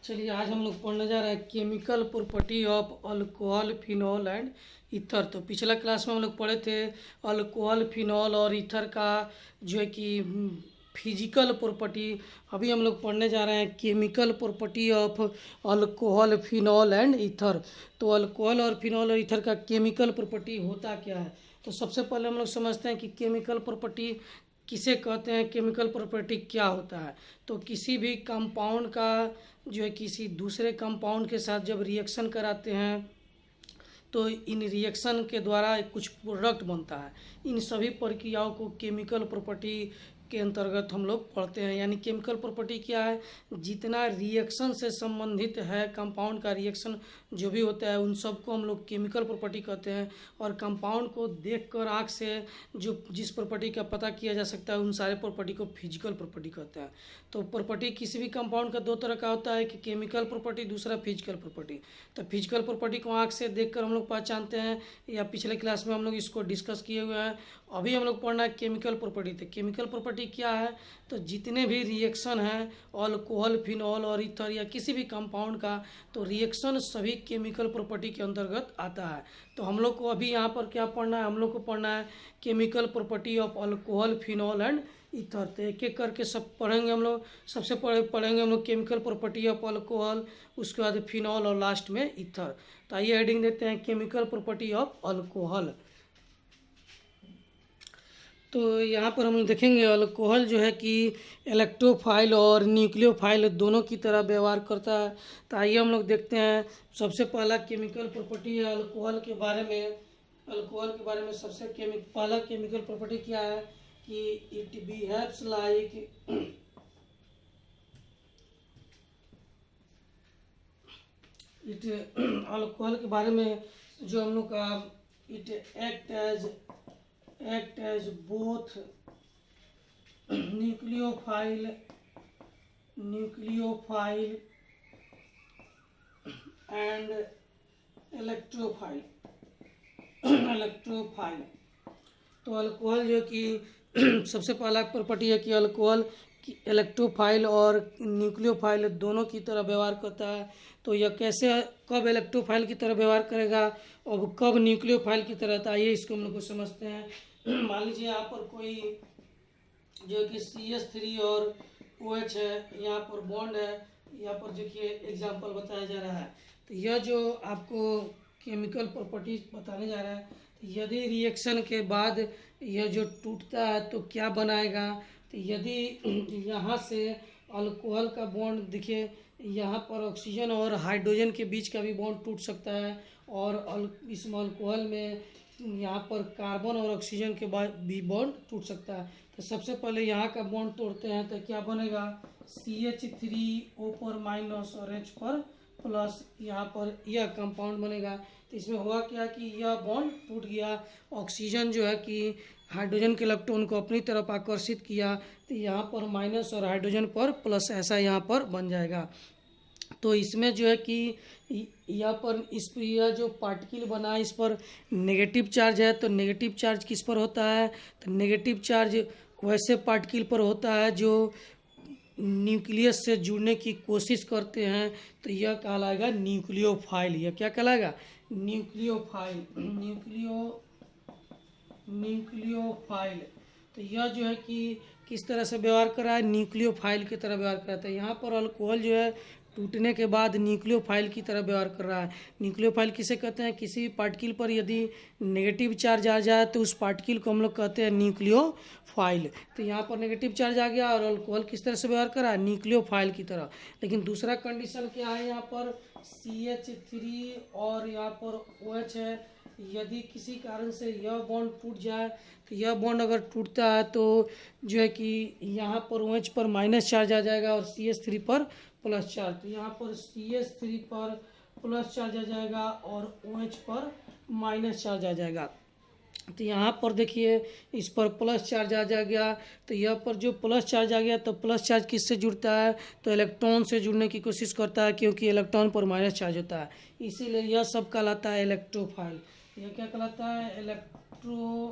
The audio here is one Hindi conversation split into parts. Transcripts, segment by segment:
चलिए आज हम लोग पढ़ने जा रहे हैं chemical property of alcohol phenol and ether. तो पिछला क्लास में हम लोग पढ़े थे अल्कोहल फिनॉल और ईथर का जो है कि फिजिकल प्रॉपर्टी। अभी हम लोग पढ़ने जा रहे हैं chemical property of alcohol phenol and ether. तो अल्कोहल और फिनॉल और ईथर का केमिकल प्रॉपर्टी होता क्या है। तो सबसे पहले हम लोग समझते हैं कि केमिकल प्रॉपर्टी किसे कहते हैं, केमिकल प्रॉपर्टी क्या होता है। तो किसी भी कंपाउंड का जो है किसी दूसरे कंपाउंड के साथ जब रिएक्शन कराते हैं तो इन रिएक्शन के द्वारा कुछ प्रोडक्ट बनता है। इन सभी प्रक्रियाओं को केमिकल प्रॉपर्टी के अंतर्गत हम लोग पढ़ते हैं। यानी केमिकल प्रॉपर्टी क्या है, जितना रिएक्शन से संबंधित है, कंपाउंड का रिएक्शन जो भी होता है उन सबको हम लोग केमिकल प्रॉपर्टी कहते हैं। और कंपाउंड को देखकर आँख से जो जिस प्रॉपर्टी का पता किया जा सकता है उन सारे प्रॉपर्टी को फिजिकल प्रॉपर्टी कहते हैं। तो प्रॉपर्टी किसी भी कंपाउंड का दो तरह का होता है कि केमिकल प्रॉपर्टी, दूसरा फिजिकल प्रॉपर्टी। तो फिजिकल प्रॉपर्टी को आँख से देखकर हम लोग पहचानते हैं, या पिछले क्लास में हम लोग इसको डिस्कस किए हुए हैं। अभी हम लोग पढ़ना है केमिकल प्रॉपर्टी। तो केमिकल प्रॉपर्टी क्या है, तो जितने भी रिएक्शन हैं अल्कोहल फिनॉल और ईथर या किसी भी कंपाउंड का, तो रिएक्शन सभी केमिकल प्रॉपर्टी के अंतर्गत आता है। तो हम लोग को अभी यहाँ पर क्या पढ़ना है, हम लोग को पढ़ना है chemical property of alcohol phenol and ether. तो एक एक करके सब पढ़ेंगे हम लोग। सबसे पढ़ेंगे हम लोग केमिकल प्रॉपर्टी ऑफ अल्कोहल, उसके बाद फिनॉल और लास्ट में ईथर। तो आइए हेडिंग देते हैं केमिकल प्रॉपर्टी ऑफ अल्कोहल। तो यहाँ पर हम देखेंगे अल्कोहल जो है कि इलेक्ट्रोफाइल और न्यूक्लियोफाइल दोनों की तरह व्यवहार करता है। तो आइए हम लोग देखते हैं। सबसे पहला केमिकल प्रॉपर्टी है अल्कोहल के बारे में। अल्कोहल के बारे में सबसे पहला केमिकल प्रॉपर्टी क्या है कि इट बिहेव्स लाइक अल्कोहल के बारे में जो हम लोग का it act as both nucleophile and electrophile. तो अल्कोहल जो कि सबसे पहला प्रॉपर्टी है कि अल्कोहल इलेक्ट्रोफाइल और न्यूक्लियोफाइल दोनों की तरह व्यवहार करता है। तो यह कैसे, कब इलेक्ट्रोफाइल की तरह व्यवहार करेगा और कब न्यूक्लियोफाइल की तरह। तो आइए इसको हम लोग को समझते हैं। मान लीजिए यहाँ पर कोई जो कि CH3 और OH है, यहाँ पर बॉन्ड है, यहाँ पर देखिए एग्जाम्पल बताया जा रहा है। तो यह जो आपको केमिकल प्रॉपर्टीज बताने जा रहा है, तो यदि रिएक्शन के बाद यह जो टूटता है तो क्या बनाएगा। तो यदि यहाँ से अल्कोहल का बॉन्ड देखिए, यहाँ पर ऑक्सीजन और हाइड्रोजन के बीच का भी बॉन्ड टूट सकता है, और इस अल्कोहल में यहाँ पर कार्बन और ऑक्सीजन के बाद भी बॉन्ड टूट सकता है। तो सबसे पहले यहाँ का बॉन्ड तोड़ते हैं तो क्या बनेगा, CH3O पर माइनस और H पर प्लस, यहाँ पर यह कंपाउंड बनेगा। तो इसमें हुआ क्या कि यह बॉन्ड टूट गया, ऑक्सीजन जो है कि हाइड्रोजन के इलेक्ट्रॉन को अपनी तरफ आकर्षित किया, तो यहाँ पर माइनस और हाइड्रोजन पर प्लस ऐसा यहाँ पर बन जाएगा। तो इसमें जो है कि यहाँ पर यह जो पार्टिकल बना है इस पर नेगेटिव चार्ज है। तो नेगेटिव चार्ज किस पर होता है, तो नेगेटिव चार्ज वैसे पार्टिकल पर होता है जो न्यूक्लियस से जुड़ने की कोशिश करते हैं। तो यह कहलाएगा न्यूक्लियोफाइल। यह क्या कहलाएगा, न्यूक्लियोफाइल। तो यह जो है कि किस तरह से व्यवहार कर रहा है, न्यूक्लियोफाइल की तरह व्यवहार कर रहा है। यहाँ पर अल्कोहल जो है टूटने के बाद न्यूक्लियोफाइल की तरह व्यवहार कर रहा है। न्यूक्लियोफाइल किसे कहते हैं, किसी भी पार्टिकल पर यदि नेगेटिव चार्ज आ जाए तो उस पार्टिकल को हम लोग कहते हैं न्यूक्लियोफाइल। तो यहाँ पर नेगेटिव चार्ज आ गया और अल्कोहल किस तरह से व्यवहार कर रहा है, न्यूक्लियोफाइल की तरह। लेकिन दूसरा कंडीशन क्या है, यहाँ पर CH3 और यहाँ पर OH है। यदि किसी कारण से यह बॉन्ड टूट जाए, तो यह बॉन्ड अगर टूटता है तो जो है कि यहाँ पर OH पर माइनस चार्ज आ जाएगा और CH3 पर प्लस चार्ज। तो यहाँ पर CH3 पर प्लस चार्ज आ जाएगा और OH पर माइनस चार्ज आ जाएगा। तो यहाँ पर देखिए इस पर प्लस चार्ज आ जाएगा। तो यह पर जो प्लस चार्ज आ गया, तो प्लस चार्ज किससे जुड़ता है, तो इलेक्ट्रॉन से जुड़ने की कोशिश करता है, क्योंकि इलेक्ट्रॉन पर माइनस चार्ज होता है। इसीलिए यह सब कहलाता है इलेक्ट्रोफाइल। यह क्या कहलाता है, इलेक्ट्रोफाइल।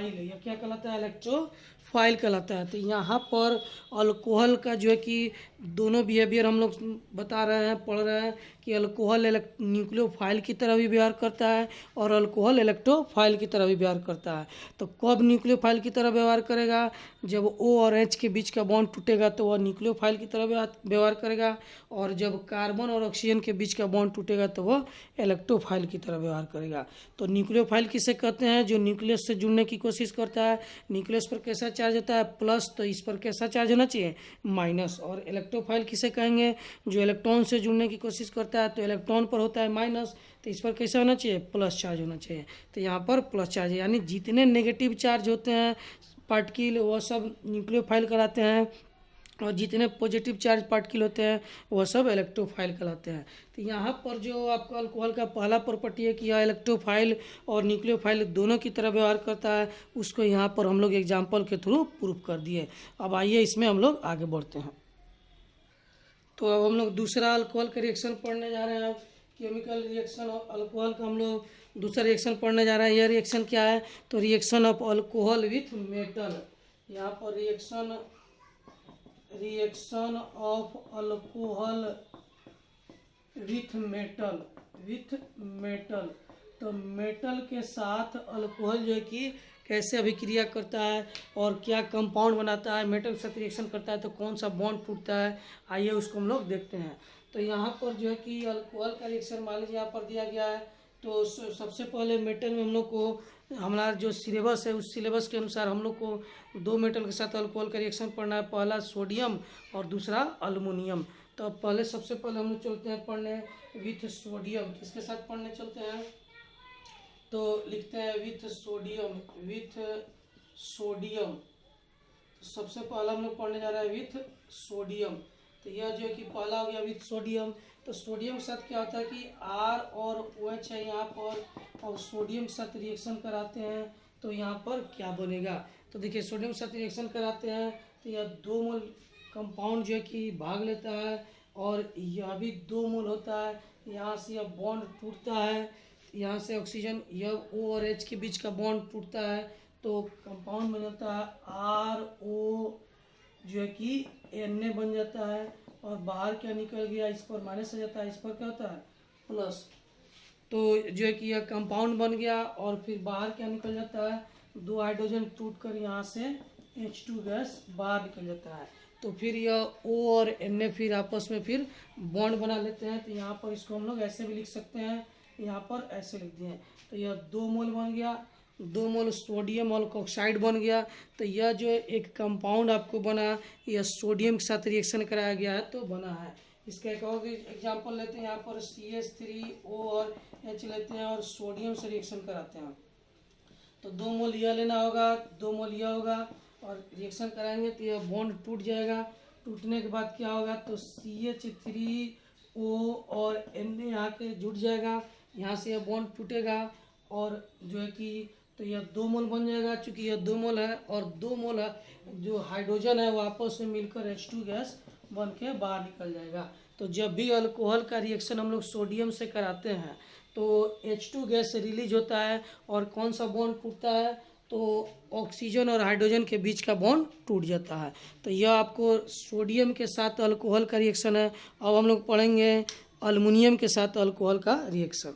यह क्या कहलाता है, इलेक्ट्रोफाइल। फाइल कहलाता है। तो यहाँ पर अल्कोहल का जो है कि दोनों बिहेवियर हम लोग बता रहे हैं, पढ़ रहे हैं कि अल्कोहल न्यूक्लियोफाइल की तरह भी व्यवहार करता है और अल्कोहल इलेक्ट्रोफाइल की तरह भी व्यवहार करता है। तो कब न्यूक्लियोफाइल की तरह व्यवहार करेगा? जब O और H के बीच का बॉन्ड टूटेगा तो वह न्यूक्लियोफाइल की तरह व्यवहार करेगा, और जब कार्बन और ऑक्सीजन के बीच का बॉन्ड टूटेगा तो वह इलेक्ट्रोफाइल की तरह व्यवहार करेगा। तो न्यूक्लियोफाइल किसे कहते हैं? जो न्यूक्लियस से जुड़ने की कोशिश करता है। न्यूक्लियस पर कैसा चार्ज होता है? प्लस, तो इस पर कैसा चार्ज होना चाहिए? माइनस। और इलेक्ट्रोफाइल किसे कहेंगे? जो इलेक्ट्रॉन से जुड़ने की कोशिश करता है, तो इलेक्ट्रॉन पर होता है माइनस, तो इस पर कैसा होना चाहिए? प्लस चार्ज होना चाहिए। तो यहाँ पर प्लस चार्ज, यानी जितने नेगेटिव चार्ज होते हैं पार्टिकल वह सब न्यूक्लियोफाइल कहलाते हैं, और जितने पॉजिटिव चार्ज पार्टिकल होते हैं वह सब इलेक्ट्रोफाइल कहलाते हैं। तो यहाँ पर जो आपका अल्कोहल का पहला प्रॉपर्टी है कि यह इलेक्ट्रोफाइल और न्यूक्लियोफाइल दोनों की तरह व्यवहार करता है, उसको यहाँ पर हम लोग एग्जाम्पल के थ्रू प्रूव कर दिए। अब आइए इसमें हम लोग आगे बढ़ते हैं। तो अब हम लोग दूसरा अल्कोहल का रिएक्शन पढ़ने जा रहे हैं। केमिकल रिएक्शन ऑफ अल्कोहल का हम लोग दूसरा रिएक्शन पढ़ने जा रहे हैं। यह रिएक्शन क्या है? तो reaction of alcohol with metal. यहाँ पर reaction of alcohol with metal. तो मेटल के साथ अल्कोहल जो है कि कैसे अभिक्रिया करता है और क्या कंपाउंड बनाता है, मेटल के साथ रिएक्शन करता है तो कौन सा बॉन्ड टूटता है, आइए उसको हम लोग देखते हैं। तो यहाँ पर जो है कि अल्कोहल का रिएक्शन मान लीजिए यहाँ पर दिया गया है। तो सबसे पहले मेटल में हम लोग को हमारा जो सिलेबस है उस सिलेबस के अनुसार हम लोग को दो मेटल के साथ अल्कोहल का रिएक्शन पढ़ना है, पहला सोडियम और दूसरा अल्युमिनियम। तो पहले सबसे पहले हम लोग चलते हैं पढ़ने विथ सोडियम। किसके साथ पढ़ने चलते हैं? तो लिखते हैं विथ सोडियम। तो सबसे पहला हम लोग पढ़ने जा रहे हैं विथ सोडियम। तो यह जो है कि पहला हो गया विथ सोडियम। तो सोडियम के साथ क्या होता है कि R और OH है यहाँ पर, और सोडियम के साथ रिएक्शन कराते हैं तो यहाँ पर क्या बनेगा? तो देखिए सोडियम के साथ रिएक्शन कराते हैं तो यह 2 मोल कंपाउंड जो है कि भाग लेता है, और यह भी 2 मोल होता है। यहाँ से यह बॉन्ड टूटता है, यहाँ से ऑक्सीजन, यह O और H के बीच का बॉन्ड टूटता है तो कंपाउंड बन जाता है RO जो है कि Na बन जाता है, और बाहर क्या निकल गया? इस पर माइनस आ जाता है, इस पर क्या होता है? प्लस। तो जो है कि यह कंपाउंड बन गया, और फिर बाहर क्या निकल जाता है? 2 हाइड्रोजन टूटकर यहाँ से H2 गैस बाहर निकल जाता है। तो फिर यह O और Na फिर आपस में फिर बॉन्ड बना लेते हैं। तो यहाँ पर इसको हम लोग ऐसे भी लिख सकते हैं, यहाँ पर ऐसे लिख दिए। तो यह 2 मोल बन गया, 2 मोल सोडियम ऑक्साइड बन गया। तो यह जो एक कंपाउंड आपको बना, यह सोडियम के साथ रिएक्शन कराया गया है तो बना है। इसका एक और एग्जांपल लेते हैं, यहाँ पर CH3O और H लेते हैं और सोडियम से रिएक्शन कराते हैं। तो 2 मोल यह लेना होगा, 2 मोल यह होगा, और रिएक्शन कराएंगे तो यह बॉन्ड टूट जाएगा। टूटने के बाद क्या होगा? तो CH3O और Na यहाँ के जुड़ जाएगा, यहाँ से यह बॉन्ड टूटेगा, और जो है कि तो यह 2 मोल बन जाएगा। चूँकि यह 2 मोल है और 2 मोल है जो हाइड्रोजन है वो आपस में मिलकर H2 गैस बन के बाहर निकल जाएगा। तो जब भी अल्कोहल का रिएक्शन हम लोग सोडियम से कराते हैं तो H2 गैस रिलीज होता है, और कौन सा बॉन्ड टूटता है? तो ऑक्सीजन और हाइड्रोजन के बीच का बॉन्ड टूट जाता है। तो यह आपको सोडियम के साथ अल्कोहल का रिएक्शन है। अब हम लोग पढ़ेंगे अल्युमिनियम के साथ अल्कोहल का रिएक्शन।